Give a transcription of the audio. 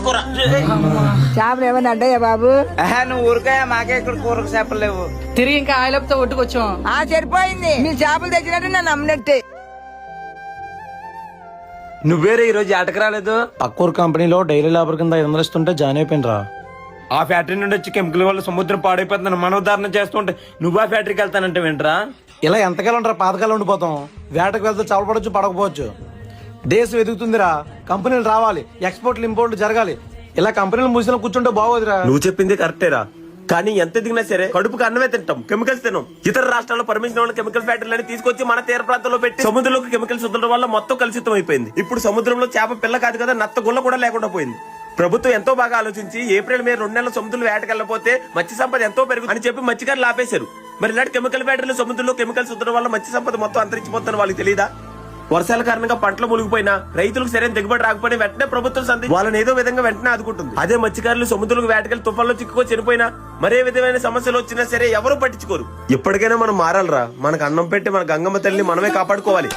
కూర. చేపలు ఏమన్నా అడ్డాయా బాబు? నువ్వు ఊరికాయ, మాకే ఇక్కడ కూరకు చేపలు లేవు. తిరిగి ఇంకా ఆయిలతో కొట్టుకొచ్చాం. సరిపోయింది, మీరు చేపలు తెచ్చినట్టు నన్ను నమ్మినట్టే. నువ్వేరే ఈ రోజు ఆటకు రాలేదు? పక్కూరు కంపెనీలో డైలీ లేబర్ కింద 500 ఇస్తుంటే జాయిన్ అయిపోయినరా. ఆ ఫ్యాక్టరీ నుండి వచ్చి కెమికల్ వల్ల సముద్రం పాడైపోతుందని మనోధారణ చేస్తుంటే నువ్వు ఆ ఫ్యాక్టరీకి వెళ్తానంటే వింటరా? ఇలా ఎంతకాలం ఉంటారా, పాతకాలం ఉండిపోతాం. వేటకు వెళ్తే చవపడొచ్చు, పడకపోవచ్చు. దేశం ఎదుగుతుందిరా, కంపెనీలు రావాలి, ఎక్స్పోర్ట్లు ఇంపోర్ట్లు జరగాలి. ఇలా కంపెనీలు మూసిన కూర్చుంటే బాగోదురా. నువ్వు చెప్పింది కరెక్టేరా, కానీ ఎంత ఎదిగినా సరే కడుపుకి అన్నమే తింటాం, కెమికల్స్ తిన్నాం. ఇతర రాష్ట్రాల్లో పర్మిషన్ ఉన్న కెమికల్ ఫ్యాక్టరీలని తీసుకొచ్చి మన తీర ప్రాంతంలో పెట్టి సముద్రంలోకి కెమికల్స్ వదలడం వల్ల మొత్తం కలుషితం అయిపోయింది. ఇప్పుడు సముద్రంలో చేప పిల్ల కాదు కదా, నత్త గుల్ల కూడా లేకుండా పోయింది. ప్రభుత్వం ఎంతో బాగా ఆలోచించి ఏప్రిల్ మే 2 నెలల సముద్రంలో వేటకెళ్ళకపోతే మత్స్య సంపద ఎంతో పెరుగు అని చెప్పి మత్స్యకారులు ఆపేశారు. మరి ఇలాంటి కెమికల్ ఫ్యాక్టరీలు సముద్రంలో కెమికల్స్ వదలడం వల్ల మత్స్య సంపద మొత్తం అంతరించిపోతుందని వాళ్ళకి తెలియదా? వర్షాల కారణంగా పంటలు మునిగిపోయినా, రైతులకు సరైన దిగుబడి రాకపోయినా వెంటనే ప్రభుత్వం వాళ్ళని ఏదో విధంగా వెంటనే ఆదుకుంటుంది. అదే మత్స్యకారులు సముద్రంలో వేటకెళ్ళి తుఫాన్లో చిక్కుకో చనిపోయినా, మరే విధమైన సమస్యలు వచ్చినా సరే ఎవరూ పట్టించుకోరు. ఇప్పటికైనా మనం మారాలరా. మనకు అన్నం పెట్టి మన గంగమ్మ తల్లిని మనమే కాపాడుకోవాలి.